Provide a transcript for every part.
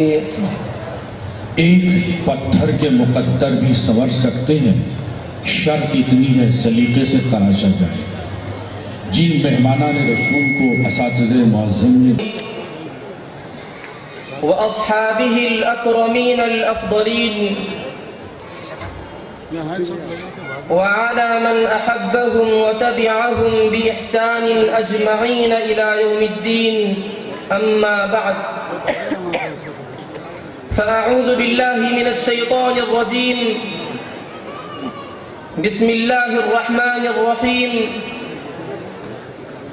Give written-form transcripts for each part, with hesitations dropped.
ایک پتھر کے مقدر بھی سنور سکتے ہیں، شرط اتنی ہے سلیقے سے تراشا جائے۔ جن مہمانان رسول کو اساتذہ معظم نے وأصحابه الأكرمين الأفضلين وعلى من أحبهم وتبعهم بإحسان أجمعين إلى يوم الدين، أما بعد، فأعوذ بالله من الشيطان الرجيم، بسم الله الرحمن الرحيم،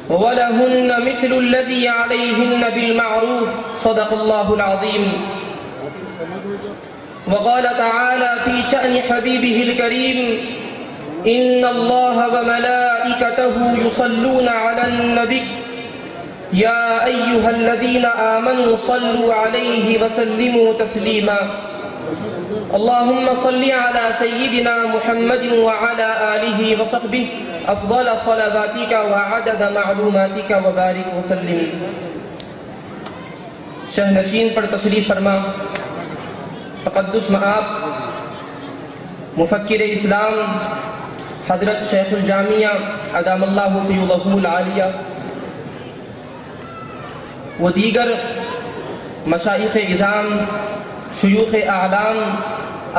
وَلَهُنَّ مِثْلُ الَّذِي عَلَيْهِنَّ بِالْمَعْرُوفِ، صدق الله العظيم۔ وقال تعالى في شأن حبيبه الكريم، إن الله وملائكته يصلون على النبي يا أيها الذين آمنوا صلوا عليه وسلموا تسليما، اللهم صل على سيدنا محمد وعلى آله وصحبه افضل صلواتك وعدد معلوماتك وبارك وسلم۔ شہنشین پر تشریف فرما تقدس مآب مفکر اسلام حضرت شیخ الجامعہ ادام اللہ فیضہ العالیہ و دیگر مشائخ اعظام، شیوخ اعلام،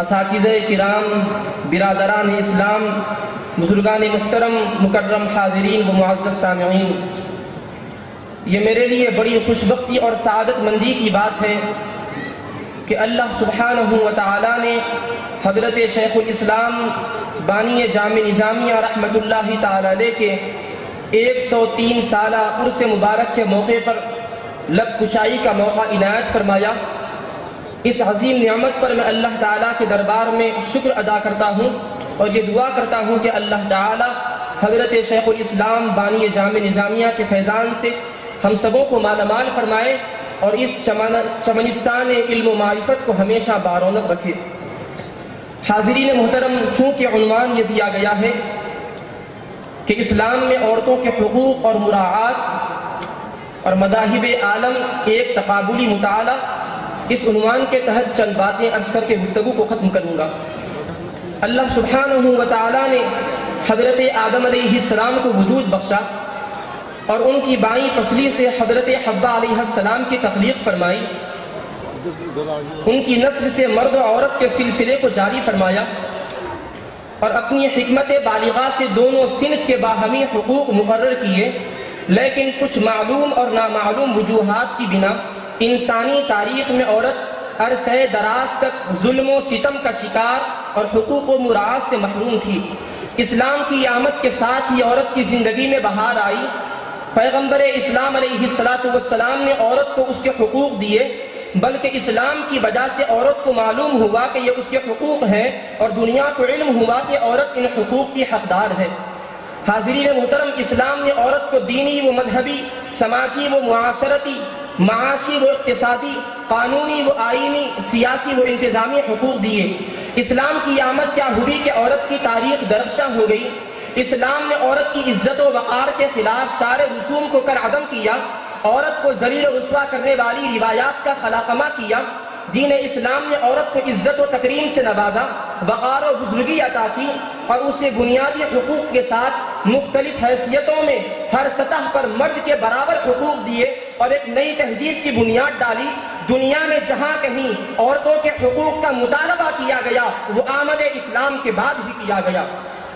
اساتذہ کرام، برادران اسلام، بزرگان محترم، مکرم حاضرین و معزز سامعین، یہ میرے لیے بڑی خوشبختی اور سعادت مندی کی بات ہے کہ اللہ سبحانہ و تعالی نے حضرت شیخ الاسلام بانی جامع نظامیہ رحمۃ اللہ تعالی علیہ کے 103 سالہ عرس مبارک کے موقع پر لب کشائی کا موقع عنایت فرمایا۔ اس عظیم نعمت پر میں اللہ تعالیٰ کے دربار میں شکر ادا کرتا ہوں اور یہ دعا کرتا ہوں کہ اللہ تعالیٰ حضرت شیخ الاسلام بانی جامع نظامیہ کے فیضان سے ہم سبوں کو مالا مال فرمائے اور اس چمنستان علم و معرفت کو ہمیشہ بارونق رکھے۔ حاضرین محترم، چونکہ عنوان یہ دیا گیا ہے کہ اسلام میں عورتوں کے حقوق اور مراعات اور مذاہب عالم ایک تقابلی مطالعہ، اس عنوان کے تحت چند باتیں عرض کر کے گفتگو کو ختم کروں گا۔ اللہ سبحانہ و تعالیٰ نے حضرت آدم علیہ السلام کو وجود بخشا اور ان کی بائیں پسلی سے حضرت حوا علیہ السلام کی تخلیق فرمائی، ان کی نسل سے مرد و عورت کے سلسلے کو جاری فرمایا اور اپنی حکمت بالغہ سے دونوں صنف کے باہمی حقوق مقرر کیے، لیکن کچھ معلوم اور نامعلوم وجوہات کی بنا انسانی تاریخ میں عورت عرصہ دراز تک ظلم و ستم کا شکار اور حقوق و مراعات سے محروم تھی۔ اسلام کی آمد کے ساتھ ہی عورت کی زندگی میں بہار آئی۔ پیغمبر اسلام علیہ السلام نے عورت کو اس کے حقوق دیے، بلکہ اسلام کی وجہ سے عورت کو معلوم ہوا کہ یہ اس کے حقوق ہیں اور دنیا کو علم ہوا کہ عورت ان حقوق کی حقدار ہے۔ حاضرین محترم، اسلام نے عورت کو دینی و مذہبی، سماجی و معاشرتی، معاشی و اقتصادی، قانونی و آئینی، سیاسی و انتظامی حقوق دیے۔ اسلام کی آمد کیا ہوئی کہ عورت کی تاریخ درخشاں ہو گئی۔ اسلام نے عورت کی عزت و وقار کے خلاف سارے رسوم کو کر عدم کیا، عورت کو ذلیل و رسوا کرنے والی روایات کا خلاقمہ کیا۔ دین اسلام نے عورت کو عزت و تکریم سے نوازا، وقار و بزرگی عطا کی اور اسے بنیادی حقوق کے ساتھ مختلف حیثیتوں میں ہر سطح پر مرد کے برابر حقوق دیے اور ایک نئی تہذیب کی بنیاد ڈالی۔ دنیا میں جہاں کہیں عورتوں کے حقوق کا مطالبہ کیا گیا وہ آمد اسلام کے بعد ہی کیا گیا۔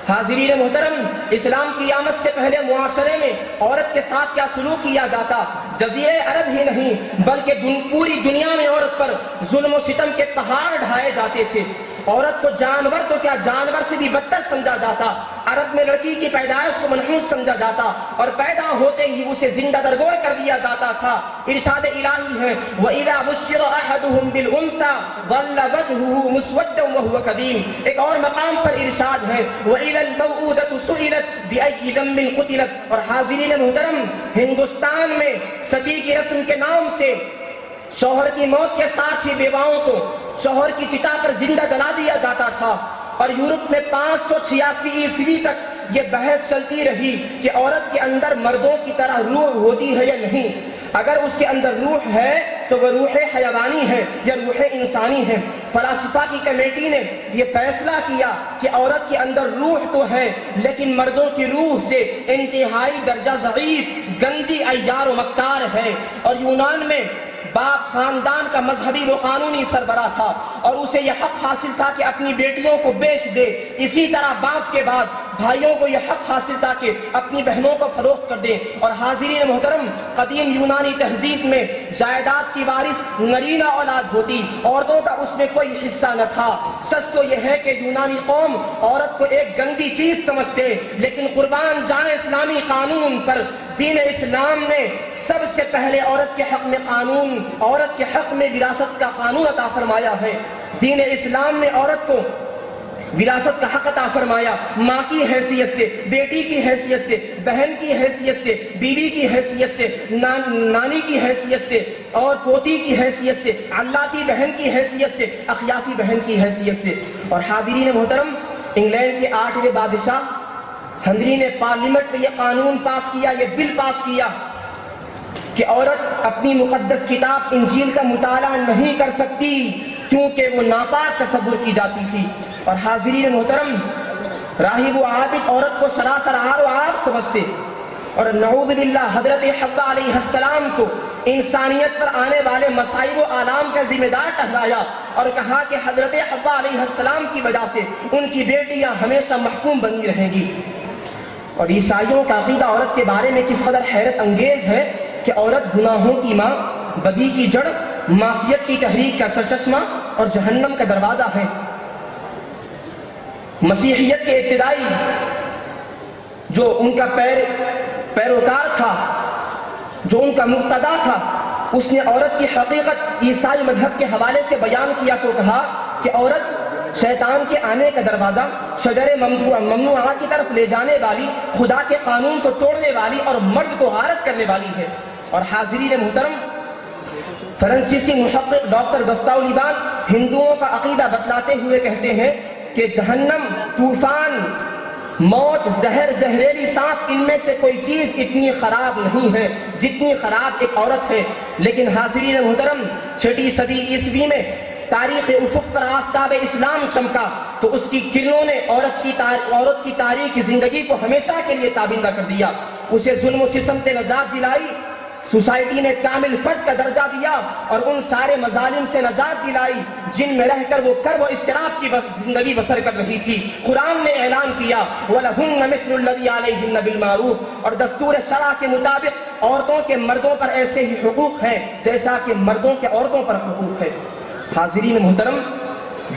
حاضرین محترم، اسلام کی آمد سے پہلے معاشرے میں عورت کے ساتھ کیا سلوک کیا جاتا؟ جزیرہ عرب ہی نہیں بلکہ پوری دنیا میں عورت پر ظلم و ستم کے پہاڑ ڈھائے جاتے تھے۔ عورت کو جانور تو کیا جانور سے بھی بدتر سمجھا جاتا۔ عرب میں لڑکی کی پیدائش کو منحوس سمجھا جاتا اور پیدا ہوتے ہی اسے زندہ درگور کر دیا جاتا تھا۔ ارشاد الہی ہے وَإِذَا بُشِّرَ أَحَدُهُمْ بِالْأُنثَىٰ ظَلَّ وَجْهُهُ مُسْوَدًّا وَهُوَ كَظِيمٌ۔ ایک اور مقام پر ارشاد ہے وَإِذَا الْمَوْءُودَةُ سُئِلَتْ بِأَيِّ ذَنبٍ قُتِلَتْ۔ اور حاضرین محترم، ہندوستان میں ستی کی رسم کے نام سے شوہر کی موت کے ساتھ ہی بیواؤں کو شوہر کی چتا پر زندہ جلا دیا جاتا تھا، اور یورپ میں 586 عیسوی تک یہ بحث چلتی رہی کہ عورت کے اندر مردوں کی طرح روح ہوتی ہے یا نہیں۔ اگر اس کے اندر روح ہے تو وہ روح حیوانی ہے یا روح انسانی ہے۔ فلاسفہ کی کمیٹی نے یہ فیصلہ کیا کہ عورت کے اندر روح تو ہے لیکن مردوں کی روح سے انتہائی درجہ ضعیف، گندی، عیار و مکار ہے۔ اور یونان میں باپ خاندان کا مذہبی و قانونی سربراہ تھا اور اسے یہ حق حاصل تھا کہ اپنی بیٹیوں کو بیچ دے۔ اسی طرح باپ کے بعد بھائیوں کو یہ حق حاصل تھا کہ اپنی بہنوں کو فروخت کر دیں۔ اور حاضرین محترم، قدیم یونانی تہذیب میں جائیداد کی وارث نرینہ اولاد ہوتی، عورتوں کا اس میں کوئی حصہ نہ تھا۔ سچ تو یہ ہے کہ یونانی قوم عورت کو ایک گندی چیز سمجھتے، لیکن قربان جائیں اسلامی قانون پر، دین اسلام نے سب سے پہلے عورت کے حق میں قانون، عورت کے حق میں وراثت کا قانون عطا فرمایا ہے۔ دین اسلام نے عورت کو وراثت کا حق عطا فرمایا، ماں کی حیثیت سے، بیٹی کی حیثیت سے، بہن کی حیثیت سے، بیوی کی حیثیت سے، نانی کی حیثیت سے، اور پوتی کی حیثیت سے، علاتی بہن کی حیثیت سے، اخیافی بہن کی حیثیت سے۔ اور حاضرین محترم، انگلینڈ کے 8ویں بادشاہ ہنری نے پارلیمنٹ میں یہ قانون پاس کیا، یہ بل پاس کیا کہ عورت اپنی مقدس کتاب انجیل کا مطالعہ نہیں کر سکتی کیونکہ وہ ناپاک تصور کی جاتی تھی۔ اور حاضرین محترم، راہب و عابد عورت کو سراسر عار و عاب سمجھتے، اور نعوذ باللہ حضرت حوا علیہ السلام کو انسانیت پر آنے والے مصائب و آلام کا ذمہ دار ٹھہرایا اور کہا کہ حضرت حوا علیہ السلام کی وجہ سے ان کی بیٹیاں ہمیشہ محکوم بنی رہیں گی۔ اور عیسائیوں کا عقیدہ عورت کے بارے میں کس قدر حیرت انگیز ہے کہ عورت گناہوں کی ماں، بدی کی جڑ، معصیت کی تحریک کا سرچشمہ اور جہنم کا دروازہ ہے۔ مسیحیت کے ابتدائی جو ان کا پیروکار تھا، جو ان کا مقتدا تھا، اس نے عورت کی حقیقت عیسائی مذہب کے حوالے سے بیان کیا تو کہا کہ عورت شیطان کے آنے کا دروازہ، شجر ممنوعہ کی طرف لے جانے والی، خدا کے قانون کو توڑنے والی اور مرد کو غارت کرنے والی ہے۔ اور حاضرین محترم، فرانسیسی محقق ڈاکٹر گستاو لیبان ہندوؤں کا عقیدہ بتلاتے ہوئے کہتے ہیں کہ جہنم، طوفان، موت، زہر، زہریلی سانپ، ان میں سے کوئی چیز اتنی خراب نہیں ہے جتنی خراب ایک عورت ہے۔ لیکن حاضرین محترم، 6ویں صدی عیسوی میں تاریخ افق پر آفتاب اسلام چمکا تو اس کی کرنوں نے عورت کی تاریخ زندگی کو ہمیشہ کے لیے تابندہ کر دیا، اسے ظلم و ستم سے نجات دلائی، سوسائٹی نے کامل فرد کا درجہ دیا اور ان سارے مظالم سے نجات دلائی جن میں رہ کر وہ کرب و اضطراب کی زندگی بسر کر رہی تھی۔ قرآن نے اعلان کیا وَلَهُنَّ مِثْلُ الَّذِي عَلَيْهِنَّ بِالْمَعْرُوفِ، اور دستور شرع کے مطابق عورتوں کے مردوں پر ایسے ہی حقوق ہیں جیسا کہ مردوں کے عورتوں پر حقوق ہے۔ حاضرین محترم،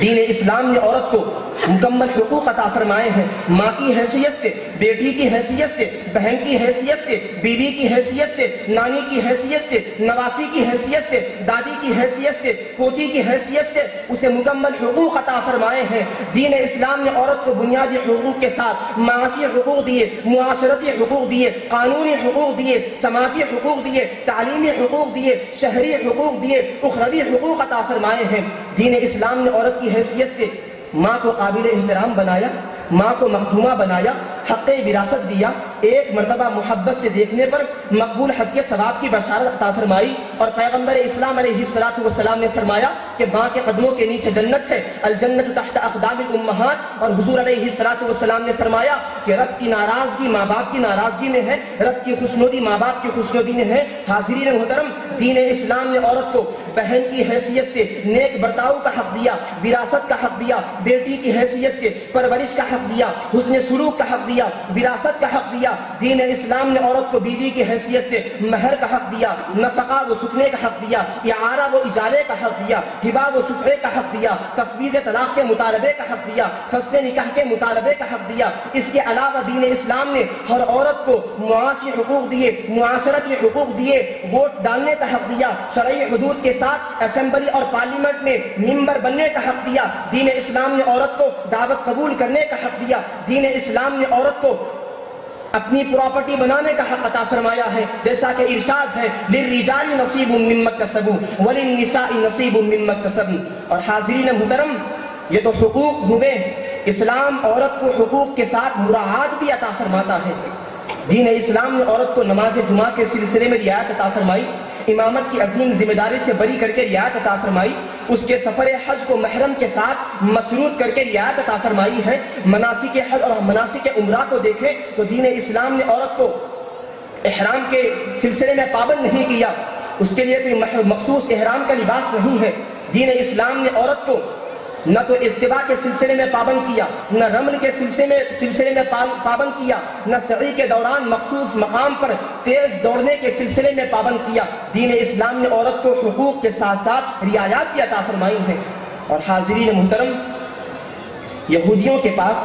دین اسلام نے عورت کو مکمل حقوق عطا فرمائے ہیں، ماں کی حیثیت سے، بیٹی کی حیثیت سے، بہن کی حیثیت سے، بیوی کی حیثیت سے، نانی کی حیثیت سے، نواسی کی حیثیت سے، دادی کی حیثیت سے، پوتی کی حیثیت سے اسے مکمل حقوق عطا فرمائے ہیں۔ دین اسلام نے عورت کو بنیادی حقوق کے ساتھ معاشی حقوق دیے، معاشرتی حقوق دیے، قانونی حقوق دیے، سماجی حقوق دیے، تعلیمی حقوق دیے، شہری حقوق دیے، اخروی حقوق عطا فرمائے ہیں۔ دین اسلام نے عورت کی حیثیت سے ماں کو قابل احترام بنایا، ماں کو مخدومہ بنایا، حق وراثت دیا، ایک مرتبہ محبت سے دیکھنے پر مقبول حج کے ثواب کی بشارت عطا فرمائی، اور پیغمبر اسلام علیہ السلام نے فرمایا کہ ماں کے قدموں کے نیچے جنت ہے، الجنت تحت اقدام الامہات، اور حضور علیہ السلام نے فرمایا کہ رب کی ناراضگی ماں باپ کی ناراضگی میں ہے، رب کی خوشنودی ماں باپ کی خوشنودی میں ہے۔ حاضرین محترم، دین اسلام نے عورت کو بہن کی حیثیت سے نیک برتاؤ کا حق دیا، وراثت کا حق دیا، بیٹی کی حیثیت سے پرورش کا حق دیا، حسن سلوک کا حق دیا، وراثت کا حق دیا۔ دین اسلام نے عورت کو بیوی کی حیثیت سے مہر کا حق دیا، نفقہ و سکنے کا حق دیا، اعارہ و اجارے کا حق دیا، ہبہ و شفعے کا حق دیا، تفویض طلاق کے مطالبے کا حق دیا، فسخ نکاح کے مطالبے کا حق دیا۔ اس کے علاوہ دین اسلام نے ہر عورت کو معاشی حقوق دیے، معاشرتی حقوق دیے، ووٹ ڈالنے کا حق دیا، شرعی حدود کے ساتھ اسمبلی اور پارلیمنٹ میں ممبر بننے کا حق دیا۔ دین اسلام نے عورت کو دعوت قبول کرنے کا حق دیا۔ دین اسلام نے عورت کو اپنی پراپرٹی بنانے کا حق عطا فرمایا ہے، جیسا کہ ارشاد ہے للرجال نصیب مما اکتسبوا وللنساء نصیب مما اکتسبن۔ اور حاضرین محترم، یہ تو حقوق ہوئے، اسلام عورت کو حقوق کے ساتھ مراعات بھی عطا فرماتا ہے۔ دین اسلام نے عورت کو نماز جمعہ کے سلسلے میں رعایت عطا فرمائی، امامت کی عظیم ذمہ داری سے بری کر کے رعایت عطا فرمائی، اس کے سفر حج کو محرم کے ساتھ مسرور کر کے رعایت عطا فرمائی ہے۔ مناسک حج اور مناسک عمرہ کو دیکھیں تو دین اسلام نے عورت کو احرام کے سلسلے میں پابند نہیں کیا، اس کے لیے کوئی مخصوص احرام کا لباس نہیں ہے۔ دین اسلام نے عورت کو نہ تو استوا کے سلسلے میں پابند کیا، نہ رمل کے سلسلے میں پابند کیا، نہ سعی کے دوران مخصوص مقام پر تیز دوڑنے کے سلسلے میں پابند کیا۔ دین اسلام نے عورت کو حقوق کے ساتھ ساتھ رعایات بھی عطا فرمائی ہیں۔ اور حاضرین محترم، یہودیوں کے پاس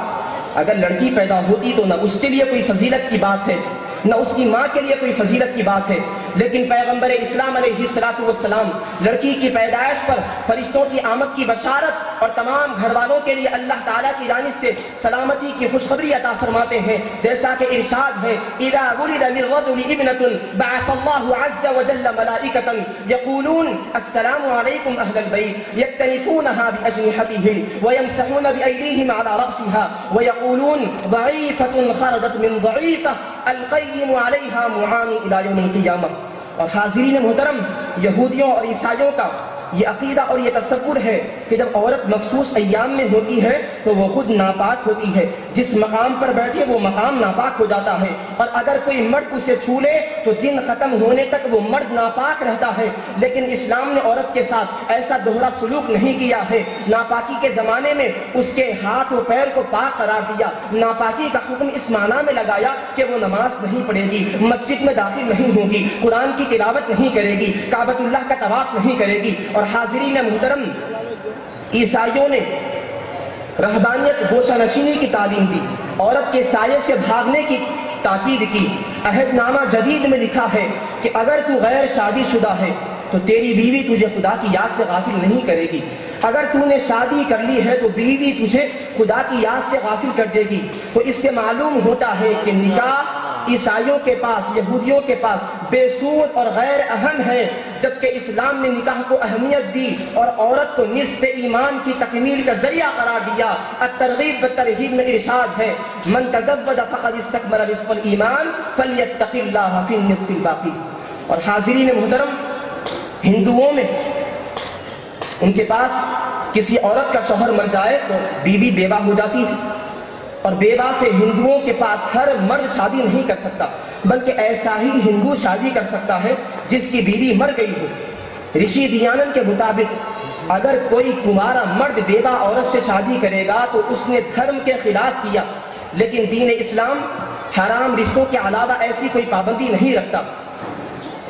اگر لڑکی پیدا ہوتی تو نہ اس کے لیے کوئی فضیلت کی بات ہے، نہ اس کی ماں کے لیے کوئی فضیلت کی بات ہے، لیکن پیغمبر اسلام علیہ السلام لڑکی کی پیدائش پر فرشتوں کی آمد کی بشارت اور تمام گھر والوں کے لیے اللہ تعالیٰ کی جانب سے سلامتی کی خوشخبری عطا فرماتے ہیں، جیسا کہ ارشاد ہے اذا ولد للرجل ابنة بعث الله عز وجل ملائكة يقولون السلام عليكم اهل البيت يكتنفونها باجنحتهم ويمسحون بايديهم على راسها ويقولون ضعيفة خرجت من ضعيفة القيم عليها معان الى يوم القيامة۔ اور حاضرین محترم، یہودیوں اور عیسائیوں کا یہ عقیدہ اور یہ تصور ہے کہ جب عورت مخصوص ایام میں ہوتی ہے تو وہ خود ناپاک ہوتی ہے، جس مقام پر بیٹھے وہ مقام ناپاک ہو جاتا ہے، اور اگر کوئی مرد اسے چھو لے تو دن ختم ہونے تک وہ مرد ناپاک رہتا ہے۔ لیکن اسلام نے عورت کے ساتھ ایسا دوہرا سلوک نہیں کیا ہے۔ ناپاکی کے زمانے میں اس کے ہاتھ و پیر کو پاک قرار دیا، ناپاکی کا حکم اس معنی میں لگایا کہ وہ نماز نہیں پڑھے گی، مسجد میں داخل نہیں ہوگی، قرآن کی تلاوت نہیں کرے گی، کعبۃ اللہ کا طواف نہیں کرے گی۔ اور حاضرین محترم، عیسائیوں نے رہبانیت گوشہ نشینی کی تعلیم دی، عورت کے سائے سے بھاگنے کی تاکید کی۔ عہد نامہ جدید میں لکھا ہے کہ اگر تو غیر شادی شدہ ہے تو تیری بیوی تجھے خدا کی یاد سے غافل نہیں کرے گی، اگر تو نے شادی کر لی ہے تو بیوی تجھے خدا کی یاد سے غافل کر دے گی۔ تو اس سے معلوم ہوتا ہے کہ نکاح عیسائیوں کے پاس، یہودیوں کے پاس بے سود اور غیر اہم ہے، جبکہ اسلام نے نکاح کو اہمیت دی اور عورت کو نصف ایمان کی تکمیل کا ذریعہ قرار دیا۔ الترغیب والترہیب میں ارشاد ہے من تزوج فقد استکمل نصف الایمان فلیتق اللہ فی النصف الباقی۔ اور حاضرین محترم، ہندوؤں میں ان کے پاس کسی عورت کا شوہر مر جائے تو بیوی بیوہ ہو جاتی ہے، اور بیوہ سے ہندوؤں کے پاس ہر مرد شادی نہیں کر سکتا، بلکہ ایسا ہی ہندو شادی کر سکتا ہے جس کی بیوی مر گئی ہو۔ رشی دیانند کے مطابق اگر کوئی کمارا مرد بیوہ عورت سے شادی کرے گا تو اس نے دھرم کے خلاف کیا، لیکن دین اسلام حرام رشتوں کے علاوہ ایسی کوئی پابندی نہیں رکھتا۔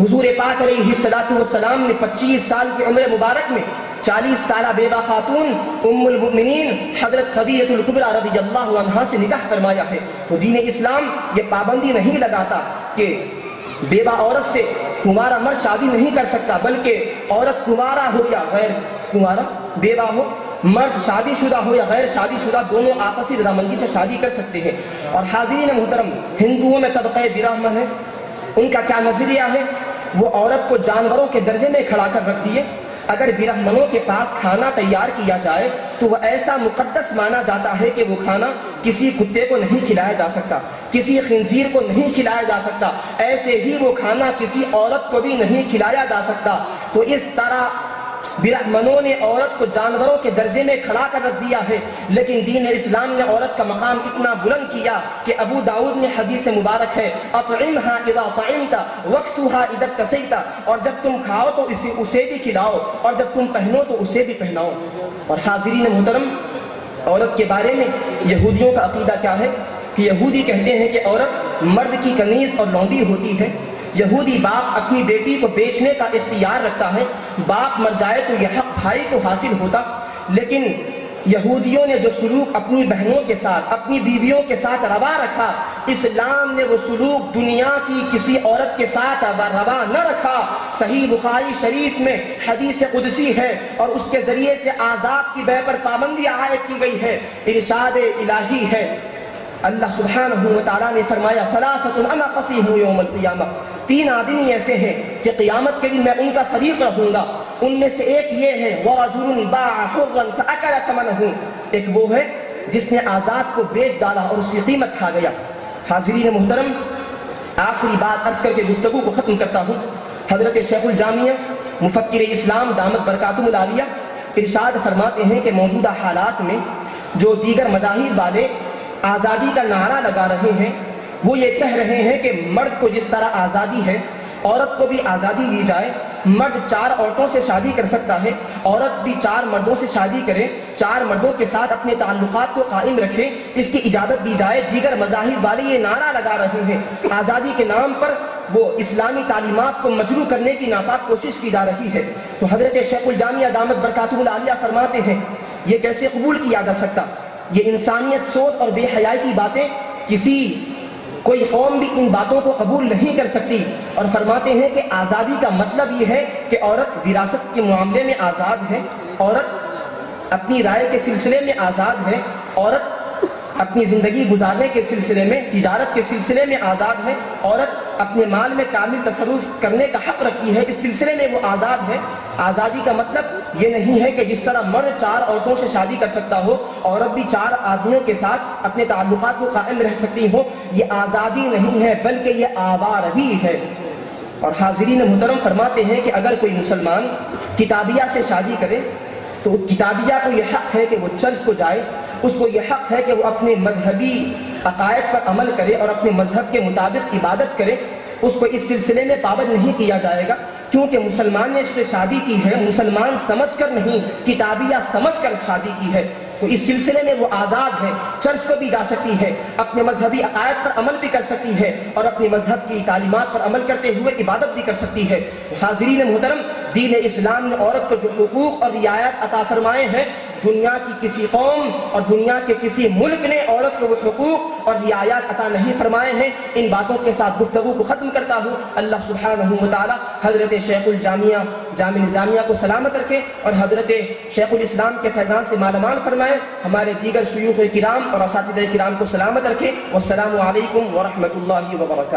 حضور پاک علیہ السلام نے 25 سال کی عمر مبارک میں 40 سالہ بیوہ خاتون ام المؤمنین حضرت خدیجہ الکبریٰ رضی اللہ عنہا سے نکاح فرمایا ہے۔ تو دین اسلام یہ پابندی نہیں لگاتا کہ بیوہ عورت سے کمارا مرد شادی نہیں کر سکتا، بلکہ عورت کمارا ہو یا غیر کمارا، بیوہ ہو، مرد شادی شدہ ہو یا غیر شادی شدہ، دونوں آپسی رضامندی سے شادی کر سکتے ہیں۔ اور حاضرین محترم، ہندوؤں میں طبقہ برہمن ہے، ان کا کیا نظریہ ہے؟ وہ عورت کو جانوروں کے درجے میں کھڑا کر رکھ دیے۔ اگر برہمنوں کے پاس کھانا تیار کیا جائے تو وہ ایسا مقدس مانا جاتا ہے کہ وہ کھانا کسی کتے کو نہیں کھلایا جا سکتا، کسی خنزیر کو نہیں کھلایا جا سکتا، ایسے ہی وہ کھانا کسی عورت کو بھی نہیں کھلایا جا سکتا۔ تو اس طرح برہمنوں نے عورت کو جانوروں کے درجے میں کھڑا کر رکھ دیا ہے، لیکن دین اسلام نے عورت کا مقام اتنا بلند کیا کہ ابو داؤد میں حدیث مبارک ہے اطعمھا اذا طعمت واکسوھا اذا اکتسیت، اور جب تم کھاؤ تو اسے بھی کھلاؤ، اور جب تم پہنو تو اسے بھی پہناؤ۔ اور حاضرین محترم، عورت کے بارے میں یہودیوں کا عقیدہ کیا ہے کہ یہودی کہتے ہیں کہ عورت مرد کی کنیز اور لونڈی ہوتی ہے۔ یہودی باپ اپنی بیٹی کو بیچنے کا اختیار رکھتا ہے، باپ مر جائے تو یہ حق بھائی کو حاصل ہوتا، لیکن یہودیوں نے جو سلوک اپنی بہنوں کے ساتھ، اپنی بیویوں کے ساتھ روا رکھا، اسلام نے وہ سلوک دنیا کی کسی عورت کے ساتھ روا نہ رکھا۔ صحیح بخاری شریف میں حدیث قدسی ہے اور اس کے ذریعے سے آزاد کی بیع پر پابندی عائد کی گئی ہے۔ ارشاد الہی ہے، اللہ سبحانہ وتعالیٰ نے فرمایا ثلاثۃ انا خصیہم یوم القیامہ، 3 آدمی ایسے ہیں کہ قیامت کے دن میں ان کا فریق رہوں گا۔ ان میں سے ایک یہ ہے ورجل باع حرا فاکل ثمنہ، ایک وہ ہے جس نے آزاد کو بیچ ڈالا اور اس کی قیمت کھا گیا۔ حاضرین محترم، آخری بات عرض کر کے گفتگو کو ختم کرتا ہوں۔ حضرت شیخ الجامعہ مفکر اسلام دامت برکاتہم العالیہ ارشاد فرماتے ہیں کہ موجودہ حالات میں جو دیگر مذاہب والے آزادی کا نعرہ لگا رہے ہیں، وہ یہ کہہ رہے ہیں کہ مرد کو جس طرح آزادی ہے عورت کو بھی آزادی دی جائے، مرد 4 عورتوں سے شادی کر سکتا ہے، عورت بھی 4 مردوں سے شادی کرے، 4 مردوں کے ساتھ اپنے تعلقات کو قائم رکھے، اس کی اجازت دی جائے۔ دیگر مذاہب والے یہ نعرہ لگا رہے ہیں، آزادی کے نام پر وہ اسلامی تعلیمات کو مجروح کرنے کی ناپاک کوشش کی جا رہی ہے۔ تو حضرت شیخ الجامعہ دامت برکاتہم العالیہ فرماتے ہیں یہ کیسے قبول کیا جا سکتا؟ یہ انسانیت سوچ اور بے حیائی کی باتیں، کوئی قوم بھی ان باتوں کو قبول نہیں کر سکتی۔ اور فرماتے ہیں کہ آزادی کا مطلب یہ ہے کہ عورت وراثت کے معاملے میں آزاد ہے، عورت اپنی رائے کے سلسلے میں آزاد ہے، عورت اپنی زندگی گزارنے کے سلسلے میں، تجارت کے سلسلے میں آزاد ہے، عورت اپنے مال میں کامل تصرف کرنے کا حق رکھتی ہے، اس سلسلے میں وہ آزاد ہے۔ آزادی کا مطلب یہ نہیں ہے کہ جس طرح مرد 4 عورتوں سے شادی کر سکتا ہو، عورت بھی 4 آدمیوں کے ساتھ اپنے تعلقات کو قائم رہ سکتی ہو۔ یہ آزادی نہیں ہے بلکہ یہ آوارگی ہے۔ اور حاضرین محترم فرماتے ہیں کہ اگر کوئی مسلمان کتابیہ سے شادی کرے تو کتابیہ کو یہ حق ہے کہ وہ چرچ کو جائے، اس کو یہ حق ہے کہ وہ اپنے مذہبی عقائد پر عمل کرے اور اپنے مذہب کے مطابق عبادت کرے، اس کو اس سلسلے میں پابند نہیں کیا جائے گا، کیونکہ مسلمان نے اس سے شادی کی ہے مسلمان سمجھ کر نہیں، کتابیہ سمجھ کر شادی کی ہے، تو اس سلسلے میں وہ آزاد ہے، چرچ کو بھی جا سکتی ہے، اپنے مذہبی عقائد پر عمل بھی کر سکتی ہے اور اپنے مذہب کی تعلیمات پر عمل کرتے ہوئے عبادت بھی کر سکتی ہے۔ حاضرین محترم، دین اسلام نے عورت کو جو حقوق اور رعایت عطا فرمائے ہیں، دنیا کی کسی قوم اور دنیا کے کسی ملک نے عورت کو وہ حقوق اور رعایات عطا نہیں فرمائے ہیں۔ ان باتوں کے ساتھ گفتگو کو ختم کرتا ہوں۔ اللہ سبحانہ وتعالی حضرت شیخ الجامعہ جامع نظامیہ کو سلامت رکھے اور حضرت شیخ الاسلام کے فیضان سے مالامال فرمائے، ہمارے دیگر شیوخ کرام اور اساتذہ کرام کو سلامت رکھے۔ والسلام علیکم ورحمۃ اللہ وبرکاتہ۔